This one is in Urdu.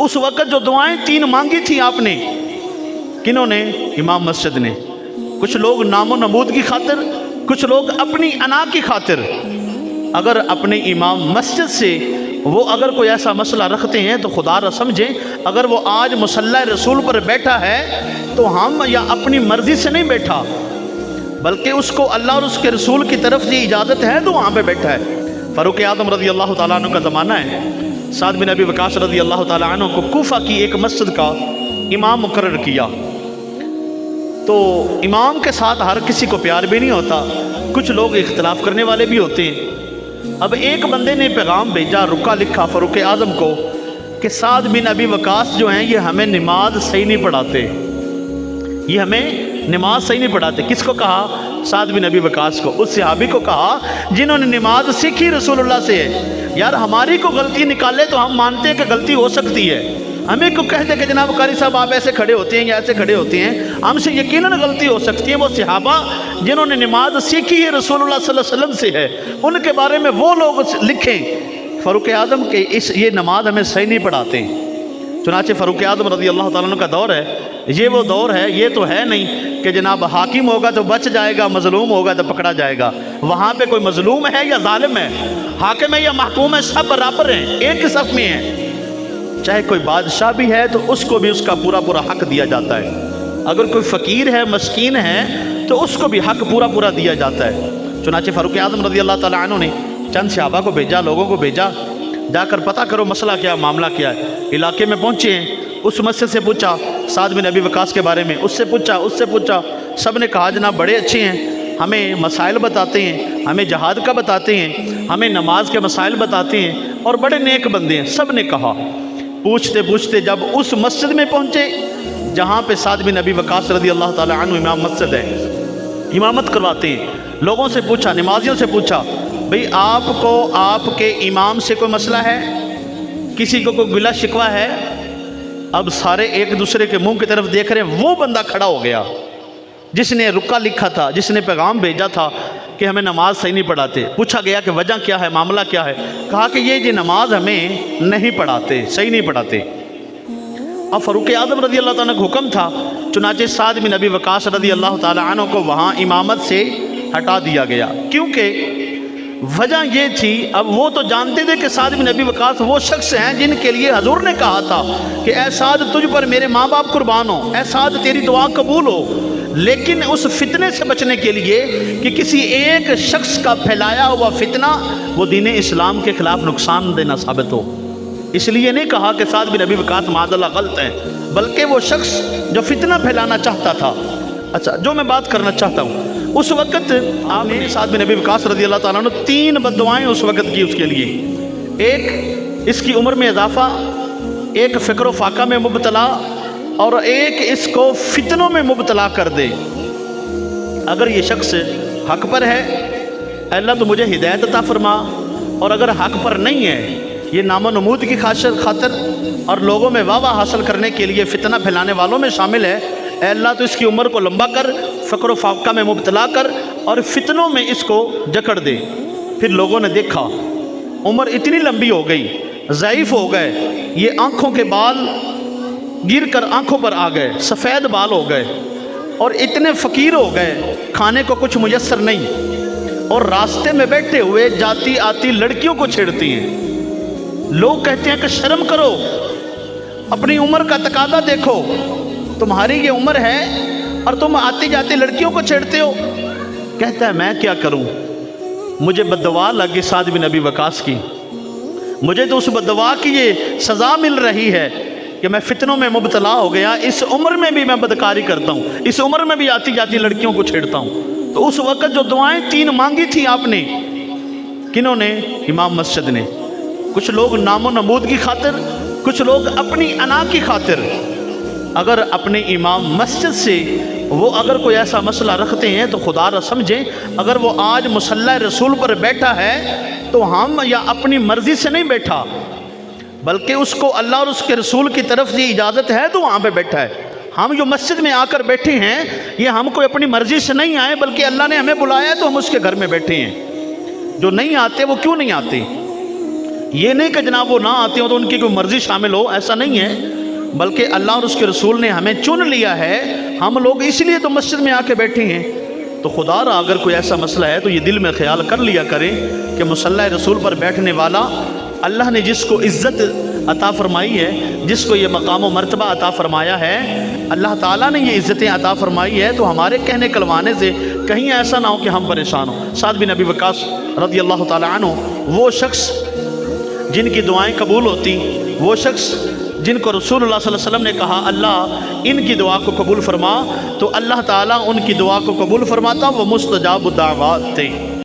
تو اس وقت جو دعائیں 3 مانگی تھی آپ نے، کنہوں نے؟ امام مسجد نے۔ کچھ لوگ نام و نمود کی خاطر، کچھ لوگ اپنی انا کی خاطر۔ اگر اپنے امام مسجد سے وہ اگر کوئی ایسا مسئلہ رکھتے ہیں تو خدا را سمجھیں، اگر وہ آج مصلی رسول پر بیٹھا ہے تو ہم یا اپنی مرضی سے نہیں بیٹھا، بلکہ اس کو اللہ اور اس کے رسول کی طرف سے اجازت ہے تو وہاں پہ بیٹھا ہے۔ فاروق اعظم رضی اللہ تعالیٰ عنہ کا زمانہ ہے، سعد بن ابی وقاص رضی اللہ تعالیٰ عنہ کو کوفہ کی ایک مسجد کا امام مقرر کیا۔ تو امام کے ساتھ ہر کسی کو پیار بھی نہیں ہوتا، کچھ لوگ اختلاف کرنے والے بھی ہوتے ہیں۔ اب ایک بندے نے پیغام بھیجا، رکا لکھا فاروق اعظم کو کہ سعد بن ابی وقاص جو ہیں یہ ہمیں نماز صحیح نہیں پڑھاتے، یہ ہمیں نماز صحیح نہیں پڑھاتے۔ کس کو کہا؟ سعد بن ابی وقاص کو، اس صحابی کو کہا جنہوں نے نماز سیکھی رسول اللہ سے ہے۔ یار ہماری کو غلطی نکالے تو ہم مانتے ہیں کہ غلطی ہو سکتی ہے، ہمیں کو کہتے کہ جناب قاری صاحب آپ ایسے کھڑے ہوتے ہیں یا ایسے کھڑے ہوتے ہیں، ہم سے یقیناً غلطی ہو سکتی ہے۔ وہ صحابہ جنہوں نے نماز سیکھی ہے رسول اللہ صلی اللہ علیہ وسلم سے ہے، ان کے بارے میں وہ لوگ لکھیں فاروق اعظم کہ یہ نماز ہمیں صحیح نہیں پڑھاتے۔ چنانچہ فاروق اعظم رضی اللہ تعالیٰ عنہ کا دور ہے، یہ وہ دور ہے، یہ تو ہے نہیں کہ جناب حاکم ہوگا تو بچ جائے گا، مظلوم ہوگا تو پکڑا جائے گا۔ وہاں پہ کوئی مظلوم ہے یا ظالم ہے، حاکم ہے یا محکوم ہے، سب برابر ہیں، ایک ہی صف میں ہیں۔ چاہے کوئی بادشاہ بھی ہے تو اس کو بھی اس کا پورا پورا حق دیا جاتا ہے، اگر کوئی فقیر ہے، مسکین ہے تو اس کو بھی حق پورا پورا دیا جاتا ہے۔ چنانچہ فاروق اعظم رضی اللہ تعالیٰ عنہ نے چند صحابہ کو بھیجا، لوگوں کو بھیجا، جا کر پتہ کرو مسئلہ کیا، معاملہ کیا ہے۔ علاقے میں پہنچے ہیں، اس مسجد سے پوچھا سعد بن ابی وقاص کے بارے میں، اس سے پوچھا، سب نے کہا جناب بڑے اچھے ہیں، ہمیں مسائل بتاتے ہیں، ہمیں جہاد کا بتاتے ہیں، ہمیں نماز کے مسائل بتاتے ہیں اور بڑے نیک بندے ہیں، سب نے کہا۔ پوچھتے پوچھتے جب اس مسجد میں پہنچے جہاں پہ سعد بن ابی وقاص رضی اللہ تعالیٰ عنہ امام مسجد ہے، امامت کرواتے ہیں، لوگوں سے پوچھا، نمازیوں سے پوچھا، بھئی آپ کو آپ کے امام سے کوئی مسئلہ ہے، کسی کو کوئی گلہ شکوہ ہے؟ اب سارے ایک دوسرے کے منہ کی طرف دیکھ رہے ہیں۔ وہ بندہ کھڑا ہو گیا جس نے رکا لکھا تھا، جس نے پیغام بھیجا تھا کہ ہمیں نماز صحیح نہیں پڑھاتے۔ پوچھا گیا کہ وجہ کیا ہے، معاملہ کیا ہے؟ کہا کہ یہ جی نماز ہمیں نہیں پڑھاتے، صحیح نہیں پڑھاتے۔ اب فاروق اعظم رضی اللہ تعالیٰ کا حکم تھا، چنانچہ سعد بن ابی وقاص رضی اللہ تعالیٰ عنہ کو وہاں امامت سے ہٹا دیا گیا، کیونکہ وجہ یہ تھی، اب وہ تو جانتے تھے کہ سعد بن ابی وقاص وہ شخص ہیں جن کے لیے حضور نے کہا تھا کہ اے سعد تجھ پر میرے ماں باپ قربان ہو، اے سعد تیری دعا قبول ہو۔ لیکن اس فتنے سے بچنے کے لیے کہ کسی ایک شخص کا پھیلایا ہوا فتنہ وہ دین اسلام کے خلاف نقصان دینا ثابت ہو، اس لیے نہیں کہا کہ سعد بن ابی وقاص معاذ اللہ غلط ہیں، بلکہ وہ شخص جو فتنہ پھیلانا چاہتا تھا۔ اچھا، جو میں بات کرنا چاہتا ہوں، اس وقت آپ نے سعد بن ابی وقاص رضی اللہ تعالیٰ عنہ 3 بددعائیں اس وقت کی اس کے لیے۔ ایک اس کی عمر میں اضافہ، ایک فکر و فاقہ میں مبتلا، اور ایک اس کو فتنوں میں مبتلا کر دے۔ اگر یہ شخص حق پر ہے اے اللہ تو مجھے ہدایت عطا فرما، اور اگر حق پر نہیں ہے، یہ نام و نمود کی خاطر اور لوگوں میں واہ واہ حاصل کرنے کے لیے فتنہ پھیلانے والوں میں شامل ہے، اے اللہ تو اس کی عمر کو لمبا کر، فقر و فاقہ میں مبتلا کر اور فتنوں میں اس کو جکڑ دے۔ پھر لوگوں نے دیکھا عمر اتنی لمبی ہو گئی، ضعیف ہو گئے، یہ آنکھوں کے بال گر کر آنکھوں پر آ گئے، سفید بال ہو گئے، اور اتنے فقیر ہو گئے، کھانے کو کچھ میسر نہیں، اور راستے میں بیٹھے ہوئے جاتی آتی لڑکیوں کو چھیڑتی ہیں۔ لوگ کہتے ہیں کہ شرم کرو، اپنی عمر کا تقاضا دیکھو، تمہاری یہ عمر ہے اور تم آتی جاتی لڑکیوں کو چھیڑتے ہو۔ کہتا ہے میں کیا کروں، مجھے بددعا لگی سعد بن ابی وقاص کی، مجھے تو اس بددعا کی یہ سزا مل رہی ہے کہ میں فتنوں میں مبتلا ہو گیا، اس عمر میں بھی میں بدکاری کرتا ہوں، اس عمر میں بھی آتی جاتی لڑکیوں کو چھیڑتا ہوں۔ تو اس وقت جو دعائیں 3 مانگی تھی آپ نے، کنہوں نے؟ امام مسجد نے۔ کچھ لوگ نام و نمود کی خاطر، کچھ لوگ اپنی انا کی خاطر۔ اگر اپنے امام مسجد سے وہ اگر کوئی ایسا مسئلہ رکھتے ہیں تو خدا را سمجھیں، اگر وہ آج مصلی رسول پر بیٹھا ہے تو ہم یا اپنی مرضی سے نہیں بیٹھا، بلکہ اس کو اللہ اور اس کے رسول کی طرف سے اجازت ہے تو وہاں پہ بیٹھا ہے۔ ہم جو مسجد میں آ کر بیٹھے ہیں یہ ہم کوئی اپنی مرضی سے نہیں آئے، بلکہ اللہ نے ہمیں بلایا ہے تو ہم اس کے گھر میں بیٹھے ہیں۔ جو نہیں آتے وہ کیوں نہیں آتے؟ یہ نہیں کہ جناب وہ نہ آتے ہوں تو ان کی کوئی مرضی شامل ہو، ایسا نہیں ہے، بلکہ اللہ اور اس کے رسول نے ہمیں چن لیا ہے، ہم لوگ اس لیے تو مسجد میں آ کے بیٹھے ہیں۔ تو خدا را اگر کوئی ایسا مسئلہ ہے تو یہ دل میں خیال کر لیا کریں کہ مصلی رسول پر بیٹھنے والا اللہ نے جس کو عزت عطا فرمائی ہے، جس کو یہ مقام و مرتبہ عطا فرمایا ہے، اللہ تعالیٰ نے یہ عزتیں عطا فرمائی ہے، تو ہمارے کہنے کلوانے سے کہیں ایسا نہ ہو کہ ہم پریشان ہوں۔ سعد بن ابی وقاص رضی اللہ تعالیٰ عنہ، وہ شخص جن کی دعائیں قبول ہوتی، وہ شخص جن کو رسول اللہ صلی اللہ علیہ وسلم نے کہا اللہ ان کی دعا کو قبول فرما، تو اللہ تعالیٰ ان کی دعا کو قبول فرماتا، وہ مستجاب الدعوات تھے۔